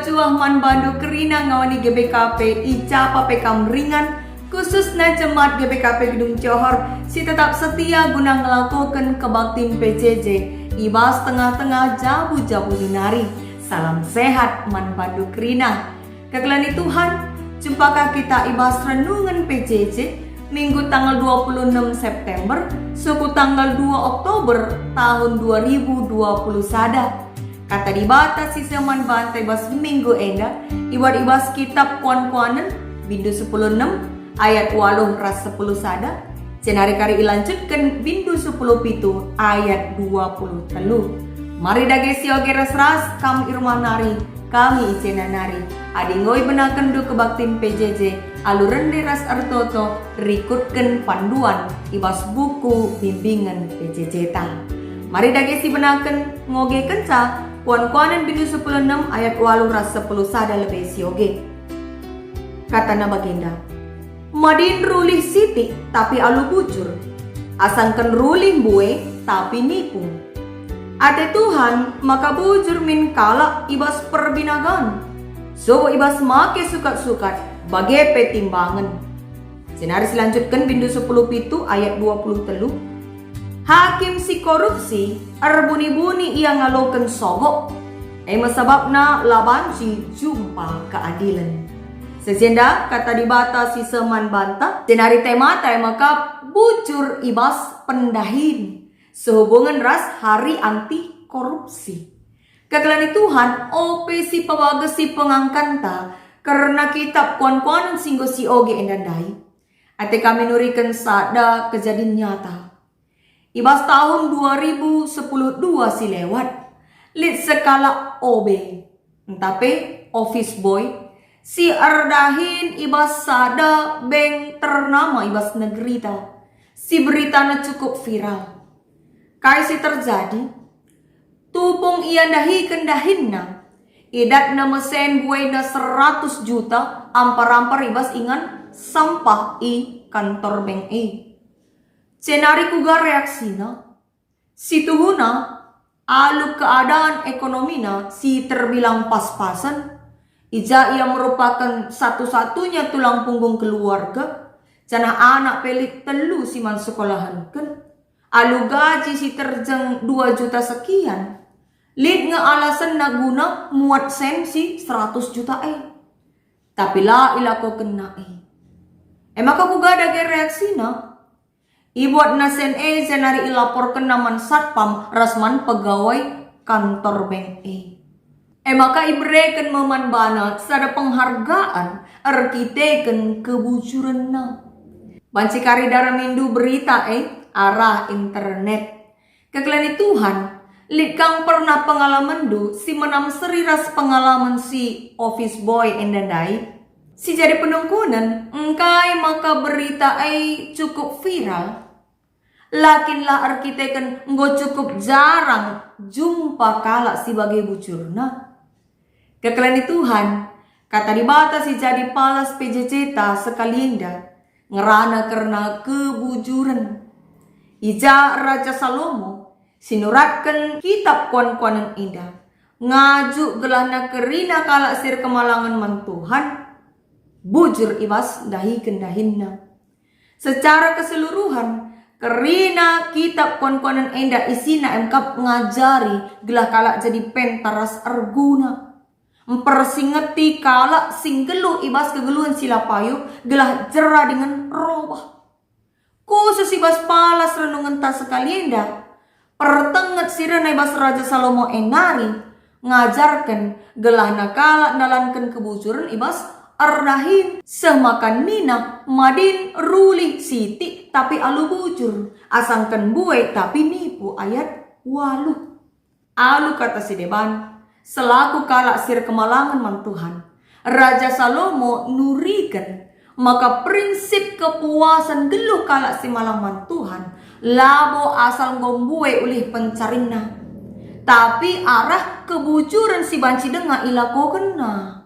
cuah man bandu kerina ngawani GBKP ica papekam ringan khususnya jemaat GBKP Gedung Johor si tetap setia guna ngelakukan kebaktin PJJ ibas tengah-tengah jabu-jabu dinari. Salam sehat man bandu kerina. Kekelani Tuhan, jumpakah kita ibas renungan PJJ Minggu tanggal 26 September suku tanggal 2 Oktober tahun 2020 sada. Kata dibatasi seman bantai bas minggu enda ibas kitab kuan-kuanen bindu 10:6 ayat 8 ras 10 sada. Cenari kari ilanjutkan bindu 10 pitu ayat 20 telu. Mari dagesi oge ras kami irmanari kami icenanari adingoi benaken du kebaktin PJJ aluren ras artoto rikutken panduan ibas buku bimbingan PJJ ta. Mari dagesi benaken ngoge kenca kuan-kuanan bindu 10:6 ayat 8 ras 10 sada lebih sioge. Katana baginda, madin rulih siti tapi alu bujur, asangken rulih bue tapi nipu. Ate Tuhan maka bujur min kala ibas perbinagan, so ibas make sukat-sukat bagai petimbangan. Senari selanjutkan bindu 10 pitu ayat 20 telu. Hakim si korupsi erbuni-buni ia ngaloken sogok masababna labanci jumpa keadilan. Sesenda kata dibatasi seman bantah senari temata maka bujur ibas pendahin sehubungan ras hari anti korupsi. Kekelani Tuhan ope si pawagas si pengangkanta karena kitab kuan-kuanan singgo si oge endandai. Ate kami nurikan sada kejadian nyata. Ibas tahun 2010 si lewat lit skala OB tapi office boy si ardahin ibas sada bank ternama ibas negeri ta si beritanya cukup viral kai si terjadi tupung ia dahi kendahinna idat na mesen buena 100 juta ampar-ampar ibas ingan sampah i kantor bank Cenari kuga reaksina, si tuhuna alu keadaan ekonomina si terbilang pas-pasan, ija ia merupakan satu-satunya tulang punggung keluarga, jana anak pelik telu si man sekolahan kan, alu gaji si terjeng 2 juta sekian, lid nge alasan na guna muat sen si 100 juta tapi la ilako kena maka kuga ada reaksina. Ibuat nasen senari ilaporkan naman satpam rasman pegawai kantor bank maka ibreken meman banat sada penghargaan arkiteken kebujuran na. Banci kari darah mindu berita arah internet. Kekelani Tuhan, lit kang pernah pengalaman du si menam seriras pengalaman si office boy endandai. Si jadi penungkunan, engkai maka berita cukup viral. Lakinlah arkiteken nggo cukup jarang jumpa kala si bagai bujurna. Kekelani Tuhan, kata dibatasi jadi palas PJJ ta sekalienda ngerana karena kebujuran. Ija Raja Salomo sinuratkan kitab kuan-kuanan indah ngaju gelana kerina kala sir kemalangan man Tuhan bujur ibas dahi kendahinna. Secara keseluruhan kerina kitab kuan-kuanan enda isina engkap ngajari gelah kalak jadi pentaras arguna. Mempersingeti kalak singgelu ibas kegeluhan sila payu gelah jera dengan robah. Khusus ibas palas renungan tas sekalienda. Pertenget sirena ibas Raja Salomo enari ngajarkan gelah nakala nalankan kebujuran ibas ardahin semakan nina madin ruli siti tapi alu bujur asangkan buai tapi nipu ayat 8. Alu kata si deban selaku kalak sir kemalangan man Tuhan Raja Salomo nurikan maka prinsip kepuasan geluh kalak si malang man Tuhan labo asal ngombuai ulih pencarinna tapi arah kebujuran si banci denga ilako kena.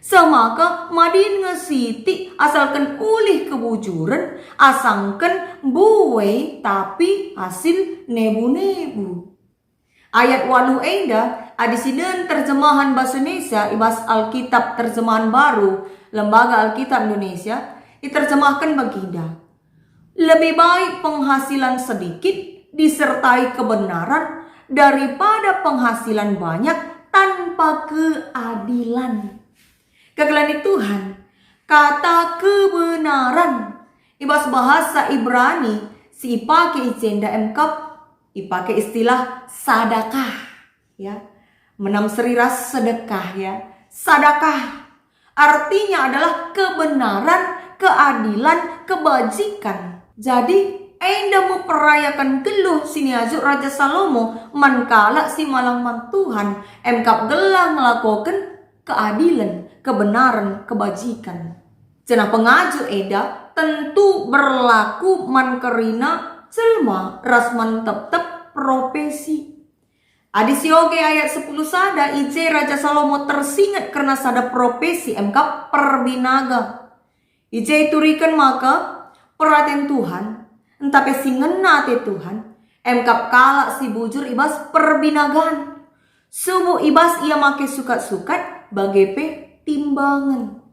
Semaka madin ngesiti asalkan ulih kebujuran asangkan buai tapi hasil nebu-nebu. Ayat walu enda ada sinen terjemahan bahasa Indonesia ibas Alkitab terjemahan baru Lembaga Alkitab Indonesia diterjemahkan baginda. Lebih baik penghasilan sedikit disertai kebenaran daripada penghasilan banyak tanpa keadilan. Kegelani Tuhan, kata kebenaran ibas bahasa Ibrani si ipake icenda emkap ipake istilah sadakah ya. Menam seriras sedekah ya. Sadakah artinya adalah kebenaran, keadilan, kebajikan. Jadi enda mau perayakan geluh sini ajuk Raja Salomo mankala si malang Tuhan emkap gelah melakukan keadilan, kebenaran, kebajikan. Cenah pengaju eda tentu berlaku mankerina selma rasman tep-tep profesi. Adi sioge ayat 10 sada ije Raja Salomo tersingat karena sada profesi emkap perbinaga. Ije iturikan maka perhatian Tuhan entah pesingena te Tuhan emkap kalak si bujur ibas perbinagan. Subuh ibas ia make sukat-sukat bagepe timbangan.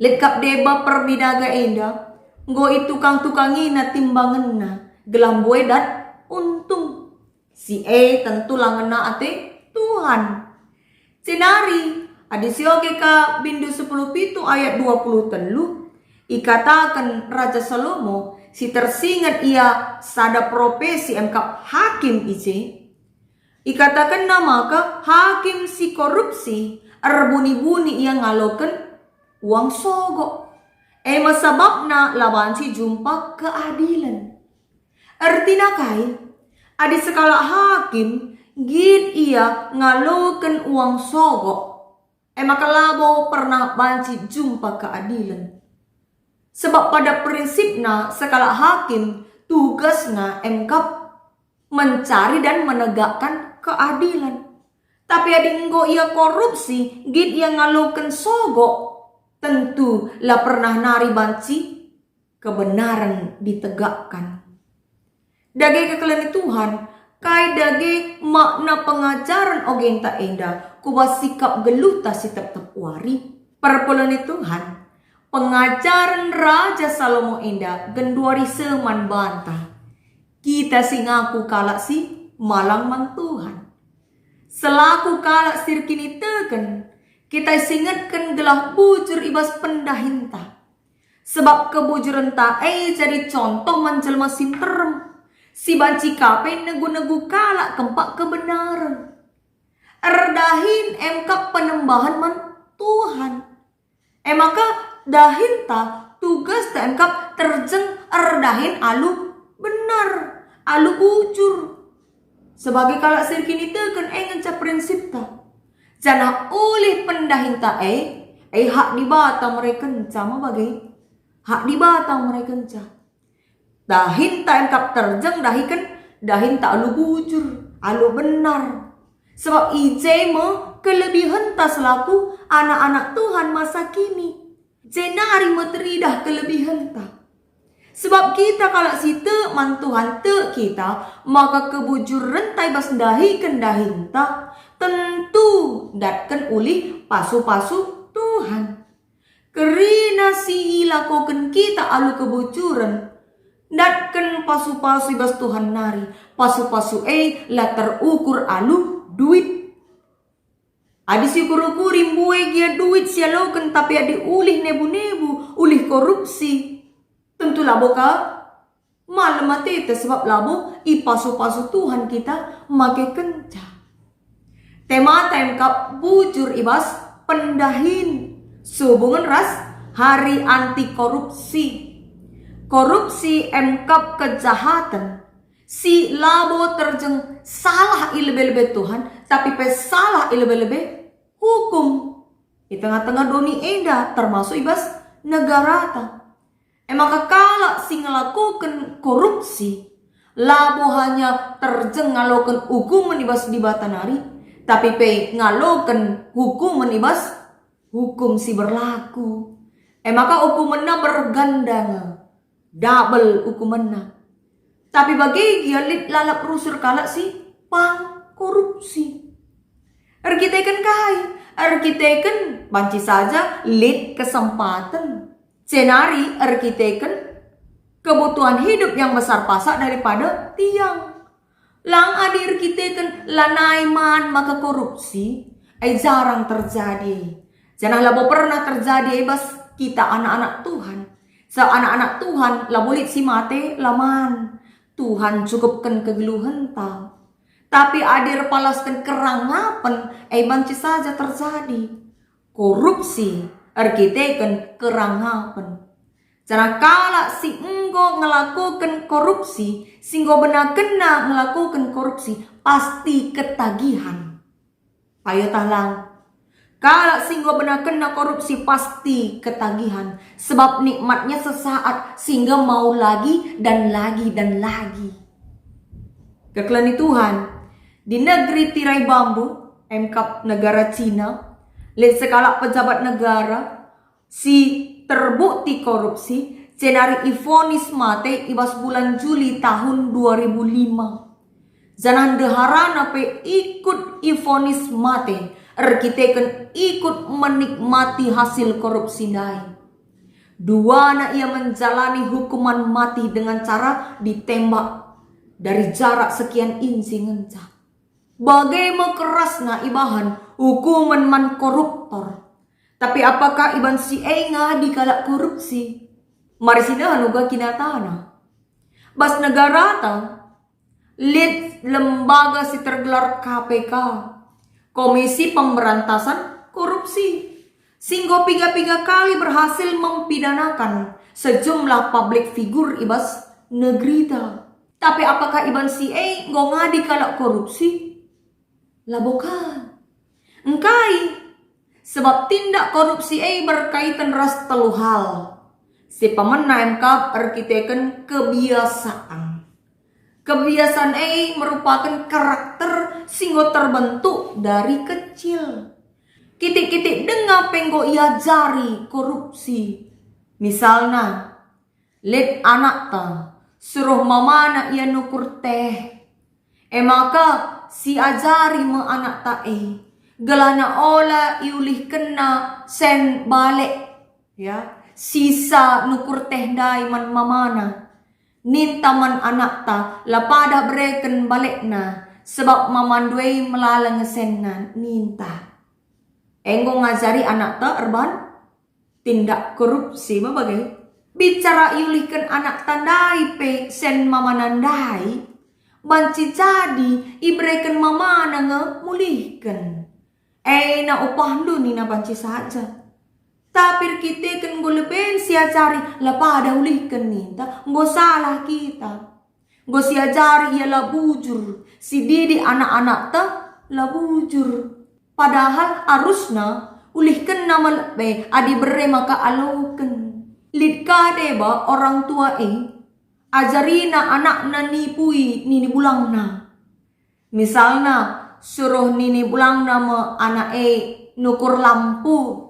Lekap deba perbinaga enda go itu tukang-tukangina timbanganna gelambue dan untung. Si tentu langena ate Tuhan. Cenari adi sioge ka bindu 10 pitu ayat 20 telu ikatakan Raja Salomo si tersingat ia sada profesi emkap hakim ije. Ikatakan nama ke hakim si korupsi arbuni-buni ia ngalokan uang sogo. Masababna lawan si jumpa keadilan. Artina kai adi sekala hakim gid ia ngalokan uang sogo. Maka labo pernah banci jumpa keadilan. Sebab pada prinsipnya sekala hakim tugasnya emkap mencari dan menegakkan keadilan. Tapi adinggo ia korupsi gid ia ngalokan sogo. Tentu lah pernah nari banci kebenaran ditegakkan. Dage kekelani Tuhan, kai dage makna pengajaran ogenta enda, kuba sikap geluta si tetap wari. Perpoloni Tuhan, pengajaran Raja Salomo enda genduari seman bantah. Kita si ngaku kalak si malang man Tuhan. Selaku kalak sirkini teken, kita singatkan gelah bujur ibas pendahinta. Sebab kebujuran ta jadi contoh menjelma sinterem. Si banci kape negu-negu kalak kempak kebenaran. Erdahin emkap penembahan man Tuhan. Maka dahin ta tugas ta emkap terjeng erdahin alu benar, alu bujur. Sebagai kalak sirkini teken ngenca prinsip ta. Jana oleh pendahin ta hak dibata mereka kenca bagai hak dibata mereka kenca. Dahin tak engkap terjeng dahin tak alu bujur, alu benar. Sebab ije kelebihan tak selaku anak-anak Tuhan masa kini. Jenari meteridah kelebihan tak. Sebab kita kalau situ man Tuhan te kita, maka kebujuran tai bas dahikan dahin tak tentu datkan uli pasu-pasu Tuhan. Kerina si ilakokan kita alu kebujuran. Datkan pasu-pasu ibas Tuhan nari. Pasu-pasu lah terukur alu duit. Adi si ukur-ukur imbue gia duit sialokan tapi adi ulih nebu-nebu. Ulih korupsi. Tentu labo ka malam mati sebab labo pasu-pasu Tuhan kita make kenca. Tema temkap bujur ibas pendahin. Sehubungan ras hari anti korupsi. Korupsi emkap kejahatan. Si labo terjeng salah ilebe-lebe Tuhan. Tapi salah ilebe-lebe hukum. Di tengah-tengah doni enda termasuk ibas negara ta. Maka kalau si ngelakukan korupsi. Labo hanya terjeng ngalokan hukuman ibas di batanari. Tapi ngalokan hukuman ibas hukum si berlaku. Maka hukumannya bergandang. Double hukumannya. Tapi bagi gialit lalap rusur kalak si pang korupsi. Erkiteken kai, erkiteken banci saja lead kesempatan. Senari erkiteken kebutuhan hidup yang besar pasak daripada tiang. Lang adi erkiteken lanaiman maka korupsi jarang terjadi. Jangan labo pernah terjadi bas kita anak-anak Tuhan. Anak-anak Tuhan labulit si mate laman. Tuhan cukupkan kegeluhan tau. Tapi adir palaskan kerangapan banci saja terjadi. Korupsi erkiteken kerangapan. Jangan kala si enggo ngelakukan korupsi, singgo benar kena melakukan korupsi, pasti ketagihan. Payo talang. Kalau singgo benar kena korupsi pasti ketagihan. Sebab nikmatnya sesaat sehingga mau lagi dan lagi dan lagi. Kekelani Tuhan. Di negeri tirai bambu, MK negara Cina. Lihat skala pejabat negara. Si terbukti korupsi. Senari ifonis mate ibas bulan Juli tahun 2005. Jangan deharana pe ikut ifonis mate. Erkiteken ikut menikmati hasil korupsi dai. Dua anak ia menjalani hukuman mati dengan cara ditembak dari jarak sekian inci ngencah. Bagaimana kerasna ibahan hukuman man koruptor. Tapi apakah iban si ngadi kalak korupsi? Mari sinahan uga kinatana. Bas negara ta lid lembaga si tergelar KPK. Komisi Pemberantasan Korupsi. Singgo 3 kali berhasil mempidanakan sejumlah public figure ibas negeri ta. Tapi apakah iban si ngadi kalak korupsi? Lah bukan. Engkai. Sebab tindak korupsi berkaitan ras telu hal. Si pemenang MK erkiteken kebiasaan. Kebiasaan merupakan karakter singgo terbentuk dari kecil. Kitik-kitik dengar penggo ia jari korupsi. Misalnya, let anak ta suruh mama nak ia nukur teh. Maka si ajari me anak ta gelana ola iulih kena sen balik ya. Sisa nukur teh dai man mamana. Nintaman anak ta lapada breken balik na sebab mamandui melalang senna ninta. Enggo ngajari anak ta erban tindak korupsi bagai bicara iulihkan anak tandai pe sen mamanandai banci jadi ibreken mamana mulihkan. Na upah ni na banci saja. Tapi kita kan goleben sia cari lapada ulihkan ninta, ngo salah kita. Ngo sia cari ialah bujur, si didi anak-anak ta la bujur. Padahal harusna ulihkan nama lebih adi bere maka aloken. Lid kadeba orang tua ajarina anak na nipui nini bulang na. Misalnya suruh nini bulang nama anak nukur lampu.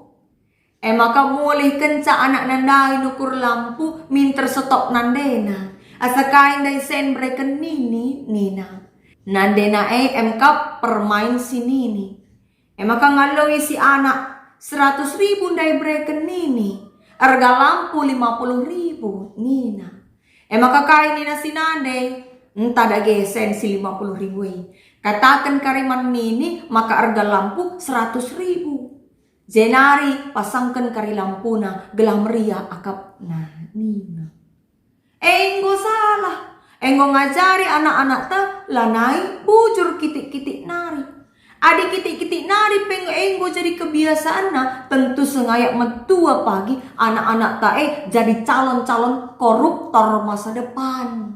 Maka mulih kenca anak nandai nukur lampu minter stop nandena. Asakain dai sen breken nina. Nandena MK permain si nini. Maka ngaloi si anak 100.000 dai breken nini. Harga lampu 50.000 nina. Maka kain nina si nandai. Entah ada gesen si 50.000 Katakan kariman nini maka harga lampu 100.000. Jenari pasangkan kari lampuna gelah meriah akap nina. Enggo salah. Enggo ngajari anak-anak ta lanai bujur kitik-kitik nari. Adi kitik-kitik nari enggo jadi kebiasaan na tentu sengayak metua pagi anak-anak ta jadi calon-calon koruptor masa depan.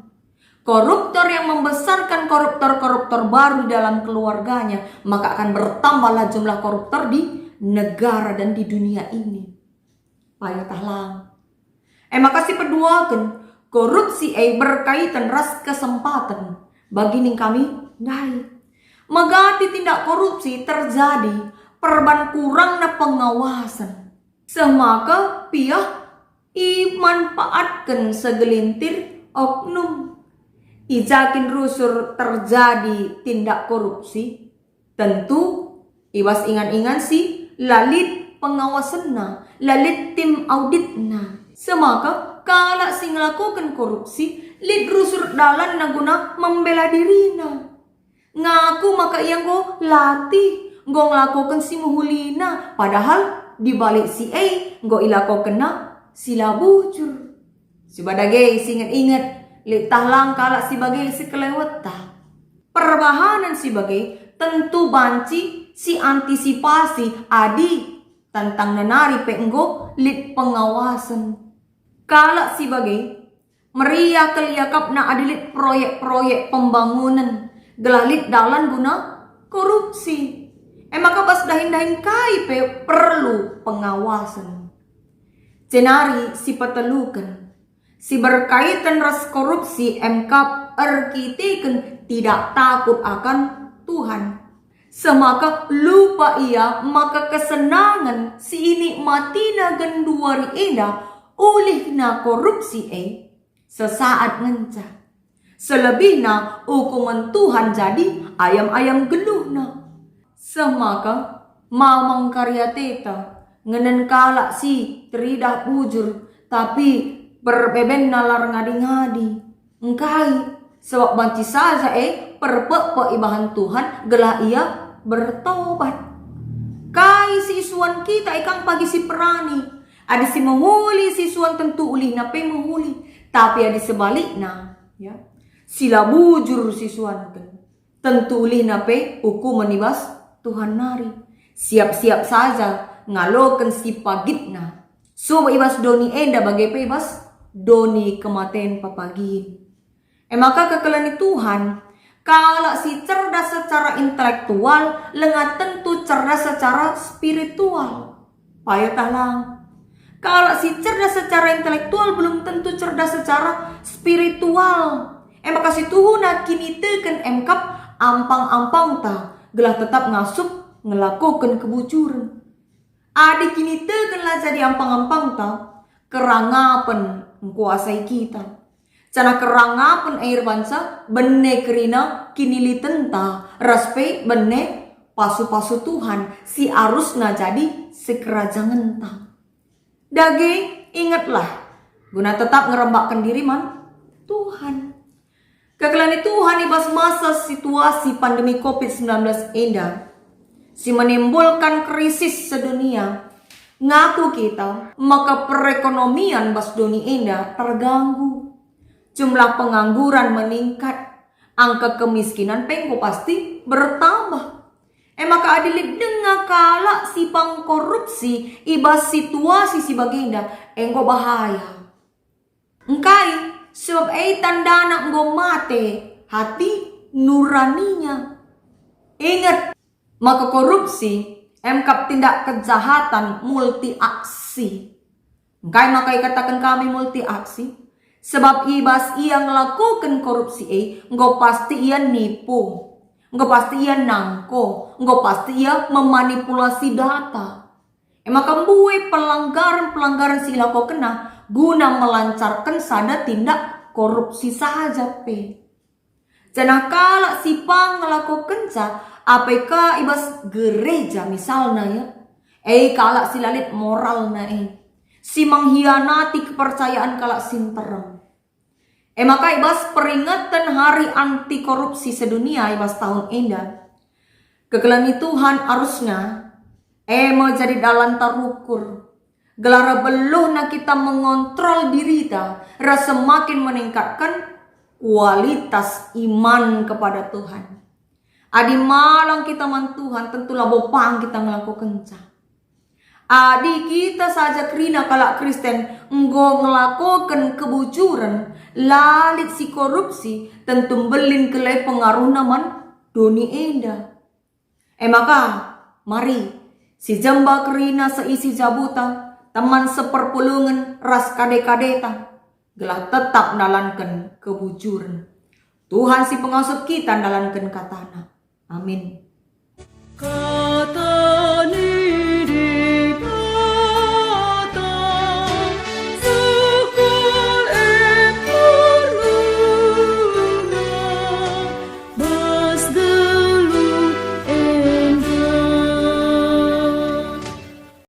Koruptor yang membesarkan koruptor-koruptor baru dalam keluarganya, maka akan bertambahlah jumlah koruptor di negara dan di dunia ini. Payah tahlang. Makasih perduakan korupsi berkaitan ras kesempatan bagi ning kami dai. Magati tindak korupsi terjadi perban kurang na pengawasan. Semaka pihak manfaatkan segelintir oknum. ijakin rusur terjadi tindak korupsi, tentu ibas ingan-ingan si lalit pengawasanna, lalit tim auditna. Semaka kala si ngelakukan korupsi, lid rusur dalan na guna membela dirina. Ngaku maka iyang go latih, go ngelakukan si muhulina, padahal dibalik si go ilakukan na sila bujur. Sibadagay singat-ingat, litah lang kala si bagay si kelewata. Perbahanan si bagay tentu banci si antisipasi adi tentang nanari penggo lit pengawasan. Kala si bagay meria keliakap na adilit proyek-proyek pembangunan gelalit dalan guna korupsi. Maka pas dahin-dahin kai pe perlu pengawasan. Cenari si petelukan si berkaitan ras korupsi MKAP erkitikan tidak takut akan Tuhan. Semaka lupa ia maka kesenangan si ini matina genduari eda oleh na korupsi sesaat ngenca. Selebihna hukuman Tuhan jadi ayam-ayam geluhna. Semaka mamang karya teta ngenen kala si teridah bujur tapi berbeben nalar ngadi-ngadi. Engkai sebab banci saja perpe ibahan Tuhan gelah ia bertobat. Kai si isuan kita ikang pagi si perani. Ada si menghuli si isuan tentu uli na pe menghuli. Tapi ada sebaliknya ya. Sila bujur si isuan kan. Tentu uli na pe hukuman ibas Tuhan nari. Siap-siap saja ngalokan si pagitna. So ibas doni enda bagai pe ibas doni kematian papagin. Maka kekelani Tuhan, kalau si cerdas secara intelektual, lengat tentu cerdas secara spiritual. Payah lang. Kalau si cerdas secara intelektual belum tentu cerdas secara spiritual. Maka si Tuhan kini teken MKAP ampang-ampang ta, gelah tetap ngasup ngelakukan kebucuran. Adik kini teken lah jadi ampang-ampang ta, kerangapan kuasai kita. Cana kerangapan air bangsa benne kerina kini litenta raspe benne pasu-pasu Tuhan si arusna jadi sekerajangan ta. Dage ingatlah guna tetap ngerembakkan diri man Tuhan. Kekelani Tuhan ibas masa situasi pandemi COVID-19 enda si menimbulkan krisis sedunia. Ngaku kita, maka perekonomian bas doni enda terganggu. Jumlah pengangguran meningkat. Angka kemiskinan pengko pasti bertambah. Maka adilit dengar kala si pangkorupsi ibas situasi si bagenda engko bahaya. Engkai sebab tanda anak engko mate hati nuraninya. Ingat, maka korupsi MKAP tindak kejahatan multi aksi. Engkai makai katakan kami multi aksi. Sebab ibas ia ngelakukan korupsi engkau pasti ia nipu. Engkau pasti ia nangko. Engkau pasti ia memanipulasi data. Maka mbue pelanggaran-pelanggaran si ilako kena guna melancarkan sada tindak korupsi saja pe. Jangan kala si pang ngelakukan apakah ibas gereja misalnya ya. Kala si lalit moralna si mengkhianati kepercayaan kala sinterem. Maka ibas peringatan hari anti korupsi sedunia ibas tahun enda. Kekelani Tuhan arusnya mau jadi dalan tarukur. Gelara beluh na kita mengontrol diri ta, rasa semakin meningkatkan kualitas iman kepada Tuhan. Adi malang kita man Tuhan tentulah bopang kita ngelakukan Adi kita saja kerina kalak Kristen enggo ngelakukan kebucuran lalit si korupsi tentu belin kelai pengaruh naman doni enda. Maka mari si jamba kerina seisi jabuta teman seperpulungan ras kade-kadeta gelah tetap nalankan kebucuran. Tuhan si pengasup kita nalankan katana. Amin. Kata